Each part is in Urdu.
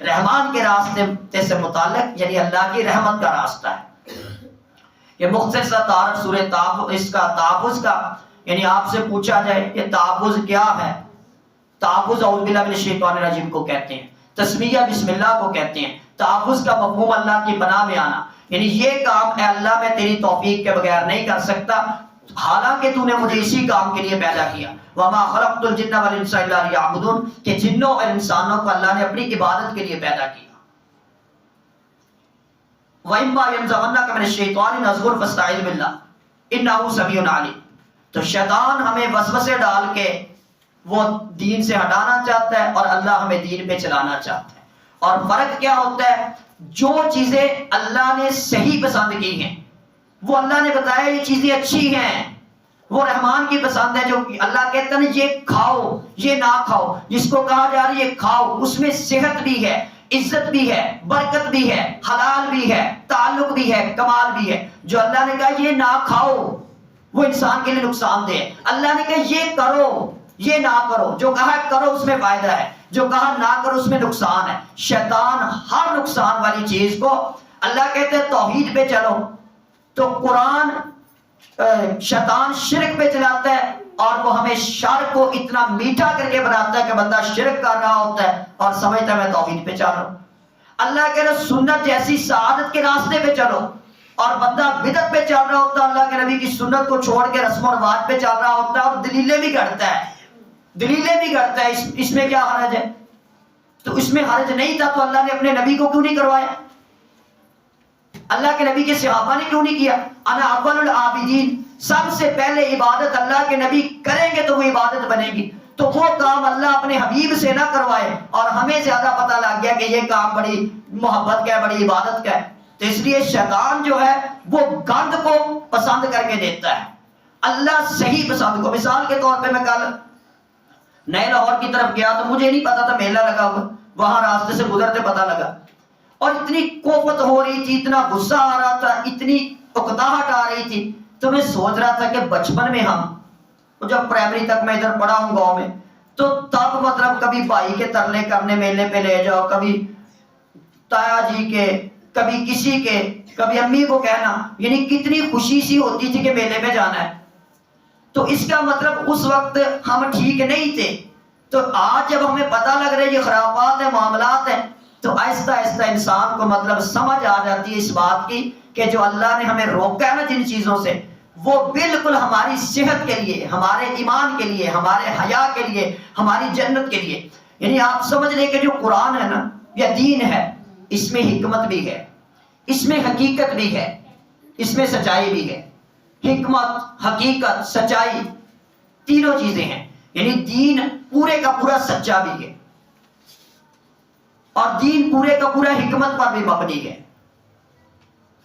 رحمان کے راستے سے متعلق یعنی اللہ کی رحمت کا راستہ ہے. یہ مختصر سا تعارف سورہ تحفظ، اس کا تحفظ کا یعنی آپ سے پوچھا جائے کہ تحفظ کیا ہے. تحفظ اعوذ باللہ من الشیطان الرجیم کو کہتے ہیں، تسمیہ بسم اللہ کو کہتے ہیں. تحفظ کا مفہوم اللہ کی پناہ میں آنا، یعنی یہ کام اے اللہ میں تیری توفیق کے بغیر نہیں کر سکتا، حالانکہ تو نے مجھے اسی کام کے لیے پیدا کیا. وما خلقت الجن والانس الا لیعبدون، کہ جنوں اور انسانوں کو اللہ نے اپنی عبادت کے لیے پیدا کیا. وَإِمَّا يَنزَغَنَّكَ مِنَ الشَّيْطَانِ نَزْغٌ فَاسْتَعِذْ بِاللَّهِ إِنَّهُ سَمِيعٌ عَلِيمٌ. تو شیطان ہمیں وسوسے ڈال کے وہ دین سے ہٹانا چاہتا ہے اور اللہ ہمیں دین پہ چلانا چاہتا ہے. اور فرق کیا ہوتا ہے؟ جو چیزیں اللہ نے صحیح پسند کی ہیں وہ اللہ نے بتایا یہ چیزیں اچھی ہیں، وہ رحمان کی پسند ہے. جو اللہ کہتا ہے یہ کھاؤ یہ نہ کھاؤ، جس کو کہا جا رہا ہے یہ کھاؤ، اس میں صحت بھی ہے، عزت بھی ہے، برکت بھی ہے، حلال بھی ہے، تعلق بھی ہے، کمال بھی ہے. جو اللہ نے کہا یہ نہ کھاؤ وہ انسان کے لیے نقصان دہ ہے. اللہ نے کہا یہ کرو یہ نہ کرو، جو کہا کرو اس میں فائدہ ہے، جو کہا نہ کرو اس میں نقصان ہے. شیطان ہر نقصان والی چیز کو، اللہ کہتے ہیں توحید پہ چلو تو قرآن شیطان شرک پہ چلاتا ہے اور وہ ہمیں شر کو اتنا میٹھا کر کے بناتا ہے کہ بندہ شرک کر رہا ہوتا ہے اور سمجھتا ہے میں توحید پہ چل رہا ہوں. اللہ کہہ رہا سنت جیسی سعادت کے راستے پہ چلو اور بندہ بدعت پہ چل رہا ہوتا ہے، اللہ کے نبی کی سنت کو چھوڑ کے رسم و رواج پہ چل رہا ہوتا ہے اور دلیلیں بھی گھڑتا ہے. اس میں کیا حرج ہے؟ تو اس میں حرج نہیں تھا تو اللہ نے اپنے نبی کو کیوں نہیں کروایا؟ اللہ کے نبی کے صحابہ نے کیوں نہیں کیا؟ انا اول العابدین، سب سے پہلے عبادت اللہ کے نبی کریں گے تو وہ عبادت بنے گی. تو وہ کام اللہ اپنے حبیب سے نہ کروائے اور ہمیں زیادہ پتہ لگ گیا کہ یہ کام بڑی محبت کا ہے، بڑی عبادت کا ہے. تو اس لیے شیطان جو ہے وہ گند کو پسند کر کے دیتا ہے، اللہ صحیح پسند کو. مثال کے طور پہ میں کل نئے لاہور کی طرف گیا تو مجھے نہیں پتا تھا میلہ لگا ہوا، وہاں راستے سے گزرتے پتہ لگا اور اتنی کوفت ہو رہی تھی، اتنا غصہ آ رہا تھا، اتنی اکتاہٹ آ رہی تھی. تو میں سوچ رہا تھا کہ بچپن میں ہم جب پرائمری تک میں ادھر پڑھا ہوں گاؤں میں تو تب مطلب کبھی بھائی کے ترلے کرنے میلے پہ لے جاؤ، کبھی تایا جی کے، کبھی کسی کے، کبھی امی کو کہنا، یعنی کتنی خوشی سی ہوتی تھی کہ میلے میں جانا ہے. تو اس کا مطلب اس وقت ہم ٹھیک نہیں تھے. تو آج جب ہمیں پتہ لگ رہا ہے یہ خرافات ہیں، معاملات ہیں، تو آہستہ آہستہ انسان کو مطلب سمجھ آ جاتی ہے اس بات کی کہ جو اللہ نے ہمیں روکا ہے نا جن چیزوں سے، وہ بالکل ہماری صحت کے لیے، ہمارے ایمان کے لیے، ہمارے حیا کے لیے، ہماری جنت کے لیے. یعنی آپ سمجھ لیں کہ جو قرآن ہے نا یا دین ہے، اس میں حکمت بھی ہے، اس میں حقیقت بھی ہے، اس میں سچائی بھی ہے. حکمت، حقیقت، سچائی تینوں چیزیں ہیں. یعنی دین پورے کا پورا سچا بھی ہے اور دین پورے کا پورا حکمت پر بھی مبنی ہے.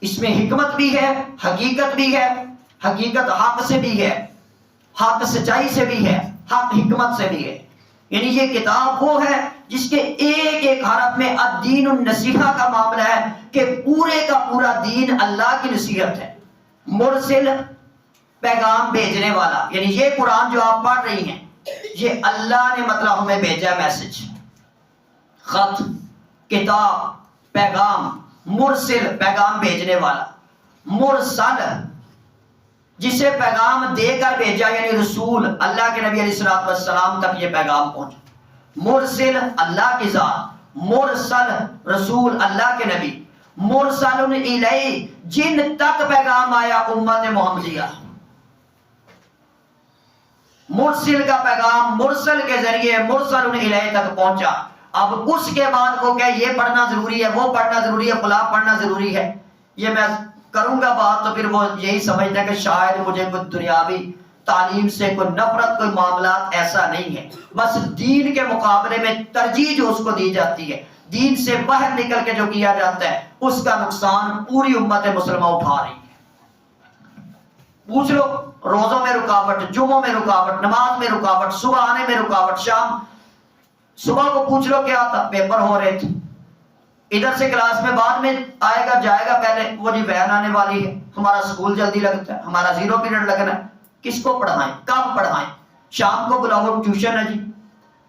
اس میں حکمت بھی ہے، حقیقت بھی ہے. حقیقت حق سے بھی ہے، حق سچائی سے بھی ہے، حق حکمت سے بھی ہے. یعنی یہ کتاب وہ ہے جس کے ایک ایک حرف میں الدین النصیحہ کا معاملہ ہے کہ پورے کا پورا دین اللہ کی نصیحت ہے. مرسل، پیغام بھیجنے والا، یعنی یہ قرآن جو آپ پڑھ رہی ہیں یہ اللہ نے مطلب ہمیں بھیجا میسج، خط، کتاب، پیغام. مرسل پیغام بھیجنے والا، مرسل جسے پیغام دے کر بھیجا یعنی رسول، اللہ کے نبی علیہ السلام تک یہ پیغام پہنچا. مرسل اللہ کی ذات، مرسل رسول اللہ کے نبی، مرسل الیہ جن تک پیغام آیا امت محمدیہ. مرسل کا پیغام مرسل کے ذریعے مرسل الیہ تک پہنچا. اب اس کے بعد وہ کہ یہ پڑھنا ضروری ہے، وہ پڑھنا ضروری ہے، فلاں پڑھنا ضروری ہے. یہ میں کروں گا بات تو پھر وہ یہی سمجھتا ہے کہ شاید مجھے کوئی دنیاوی تعلیم سے کوئی نفرت، کوئی معاملات ایسا نہیں ہے. بس دین کے مقابلے میں ترجیح جو اس کو دی جاتی ہے، دین سے باہر نکل کے جو کیا جاتا ہے، اس کا نقصان پوری امت مسلمہ اٹھا رہی ہے. پوچھ لو روزوں میں رکاوٹ، جمعوں میں رکاوٹ، نماز میں رکاوٹ، صبح آنے میں رکاوٹ. شام صبح کو پوچھ لو کیا تھا، پیپر ہو رہے تھے، ادھر سے کلاس میں بعد میں آئے گا جائے گا، پہلے وہ جی وین آنے والی ہے، ہمارا سکول جلدی لگتا ہے، ہمارا 0 پیریڈ لگنا ہے. کس کو پڑھائیں، کب پڑھائیں؟ شام کو بلاؤ ٹیوشن ہے جی،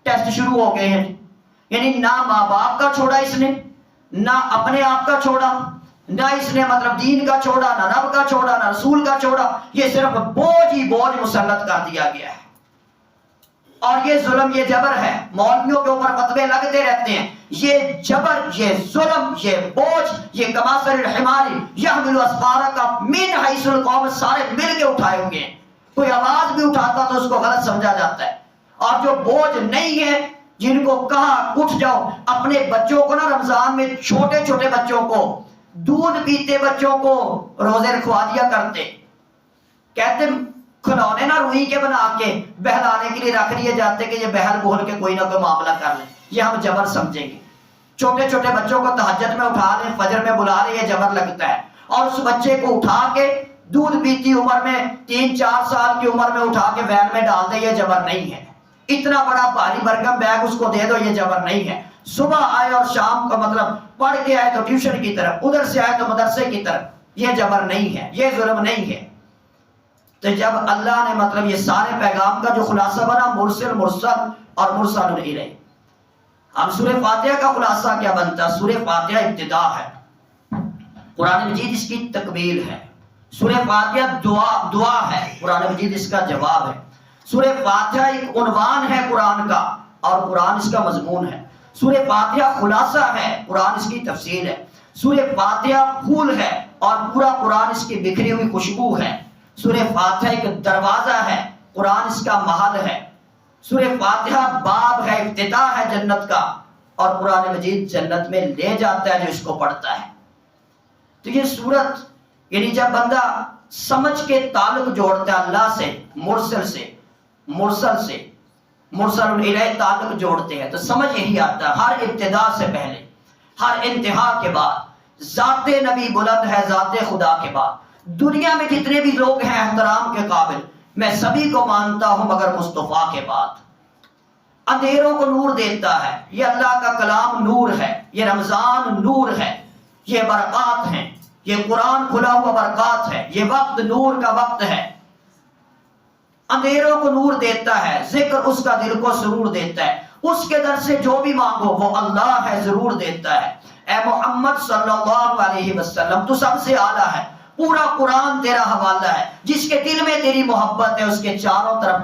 ٹیسٹ شروع ہو گئے ہیں جی. یعنی نہ ماں باپ کا چھوڑا اس نے، نہ اپنے آپ کا چھوڑا، نہ اس نے مطلب دین کا چھوڑا، نہ رب کا چھوڑا، نہ رسول کا چھوڑا، یہ صرف بوجھ ہی بوجھ مسلط کر دیا گیا ہے۔ اور یہ ظلم، یہ جبر ہے، مولویوں کے اوپر فتوے لگتے رہتے ہیں، یہ جبر، یہ ظلم، یہ بوجھ، یہ کماثل الحمار یحمل اسفارا من حیث القوم سارے مل کے اٹھائے ہوئے ہیں۔ کوئی آواز بھی اٹھاتا تو اس کو غلط سمجھا جاتا ہے۔ اور جو بوجھ نہیں ہے، جن کو کہا اٹھ جاؤ، اپنے بچوں کو نا رمضان میں چھوٹے چھوٹے بچوں کو، دودھ پیتے بچوں کو روزے رکھوا دیا کرتے، کہتے کھلونے نا روئی کے بنا کے بہلانے کے لیے رکھ لیے جاتے کہ یہ بہل بہل کے کوئی نہ کوئی معاملہ کر لیں، یہ ہم جبر سمجھیں گے۔ چھوٹے چھوٹے بچوں کو تہجد میں اٹھا لیں، فجر میں بلا لیں، یہ جبر لگتا ہے۔ اور اس بچے کو اٹھا کے دودھ پیتی عمر میں 3-4 سال کی عمر میں اٹھا کے وین میں ڈال دیں، یہ جبر نہیں ہے۔ اتنا بڑا بھاری بھرکم بیگ اس کو دے دو، یہ جبر نہیں ہے۔ صبح آئے اور شام کو مطلب پڑھ کے آئے تو ٹیوشن کی طرف، ادھر سے آئے تو مدرسے کی طرف، یہ جبر نہیں ہے، یہ ظلم نہیں ہے۔ تو جب اللہ نے مطلب یہ سارے پیغام کا جو خلاصہ بنا، مرسل، مرسل اور مرسل الیہ، اب سورہ فاتحہ کا خلاصہ کیا بنتا؟ سورہ فاتحہ ابتدا ہے، قرآن مجید اس کی تکمیل ہے۔ سورہ فاتحہ دعا ہے، قرآن مجید اس کا جواب ہے۔ سورہ فاتحہ ایک عنوان ہے قرآن کا، اور قرآن اس کا مضمون ہے۔ سورہ فاتحہ خلاصہ ہے، قرآن اس کی تفصیل ہے۔ سورہ فاتحہ پھول ہے، اور پورا قرآن اس کی بکھری ہوئی خوشبو ہے۔ سورہ فاتحہ ایک دروازہ ہے، قرآن اس کا محل ہے۔ سورہ فاتحہ باب ہے، افتتاح ہے جنت کا، اور قرآن مجید جنت میں لے جاتا ہے جو اس کو پڑھتا ہے۔ تو یہ سورت، یعنی جب بندہ سمجھ کے تعلق جوڑتا ہے اللہ سے، مرسل الیہ تعلق جوڑتے ہیں، تو سمجھ یہی آتا ہے، ہر ابتدا سے پہلے، ہر انتہا کے بعد ذات نبی بلند ہے، ذات خدا کے بعد دنیا میں جتنے بھی لوگ ہیں احترام کے قابل، میں سبھی کو مانتا ہوں مگر مصطفیٰ کے بعد۔ اندھیروں کو نور دیتا ہے، یہ اللہ کا کلام نور ہے، یہ رمضان نور ہے، یہ برکات ہیں، یہ قرآن کھلا ہوا برکات ہے، یہ وقت نور کا وقت ہے۔ اندھیروں کو نور دیتا ہے، ذکر اس کا دل کو سرور دیتا ہے، اس کے در سے جو بھی مانگو وہ اللہ ہے، ضرور دیتا ہے۔ اے محمد صلی اللہ علیہ وسلم، تو سب سے اعلیٰ ہے، پورا قرآن تیرا حوالہ ہے، جس کے دل میں تیری محبت ہے اس کے چاروں طرف